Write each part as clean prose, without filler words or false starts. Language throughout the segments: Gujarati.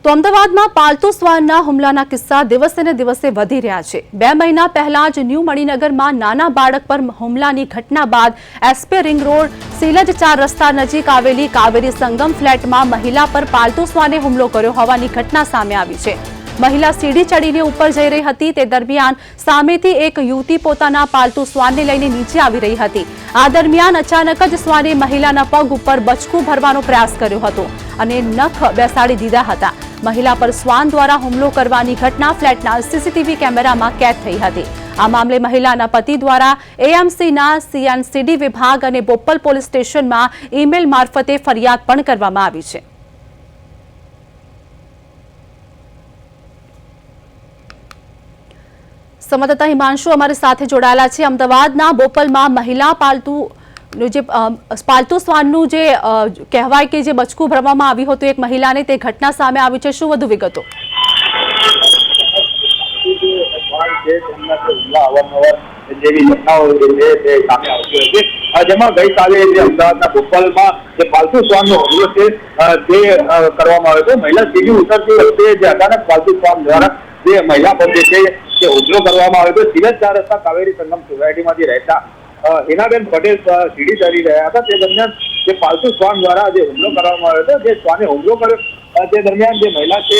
તો અમદાવાદમાં પાલતુ શ્વાનના હુમલાના કિસ્સા દિવસે ને દિવસે વધી રહ્યા છે। 2 મહિના પહેલા જ ન્યૂ મણિનગરમાં નાના બાળક પર હુમલાની ઘટના બાદ એસપી રિંગ રોડ સિલજ 4 રસ્તા નજીક આવેલી કાવેરી સંગમ ફ્લેટમાં મહિલા પર પાલતુ શ્વાને હુમલો કર્યો હોવાની ઘટના સામે આવી છે। મહિલા સીડી ચડીને ઉપર જઈ રહી હતી તે દરમિયાન સામેથી એક યુવતી પોતાના પાલતુ શ્વાનને લઈને નીચે આવી રહી હતી। આ દરમિયાન અચાનક જ શ્વાને મહિલાના પગ ઉપર બચકું ભરવાનો પ્રયાસ કર્યો હતો અને નખ બેસાડી દીધા હતા। મહિલા પર શ્વાન દ્વારા હુમલો કરવાની ઘટના ફ્લેટના સીસીટીવી કેમેરામાં કેદ થઈ હતી। આ મામલે મહિલાના પતિ દ્વારા એએમસીના સીએનસીડી વિભાગ અને બોપલ પોલીસ સ્ટેશનમાં ઈમેલ મારફતે ફરિયાદ પણ કરવામાં આવી છે। સંવાદદાતા હિમાંશુ અમારી સાથે જોડાયેલા છે। અમદાવાદના બોપલમાં મહિલા પાલતુ શ્વાનનું જે કહેવાય કે જે બચકું ભરવામાં આવ્યું હતું એક મહિલાને, તે ઘટના સામે આવી છે। શું વધુ વિગતો? જેવી ઘટનાઓ છે સામે આવતી હોય છે, જેમાં ગઈકાલે જે અમદાવાદના બોપલમાં જે પાલતુ શ્વાનનો હુમલો છે તે કરવામાં આવ્યો હતો। મહિલા સીડી ઉતરતી વખતે જે અચાનક પાલતુ શ્વાન દ્વારા જે મહિલા પર જે છે તે હુમલો કરવામાં આવ્યો હતો। સિલજ 4 રસ્તા કાવેરી સંગમ સોસાયટીમાંથી રહેતા હિનાબેન પટેલ સીડી ચડી રહ્યા હતા તે દરમિયાન જે પાલતુ શ્વાન દ્વારા જે હુમલો કરવામાં આવ્યો હતો, જે શ્વાને હુમલો કર્યો તે દરમિયાન જે મહિલા છે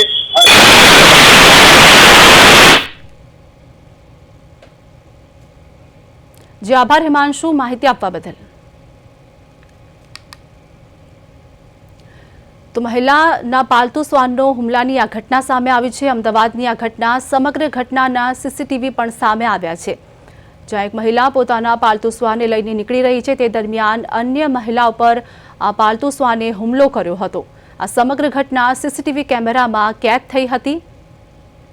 જી આભાર હિમાંશુ માહિતી આપવા બદલ। તો મહિલાના પાલતુ શ્વાનનો હુમલાની આ ઘટના સામે આવી છે। અમદાવાદની આ ઘટના, સમગ્ર ઘટનાના સીસીટીવી પણ સામે આવ્યા છે, જ્યાં એક મહિલા પોતાના પાલતુ શ્વાનને લઈને નીકળી રહી છે તે દરમિયાન અન્ય મહિલા પર આ પાલતુ શ્વાને હુમલો કર્યો હતો। આ સમગ્ર ઘટના સીસીટીવી કેમેરામાં કેદ થઈ હતી।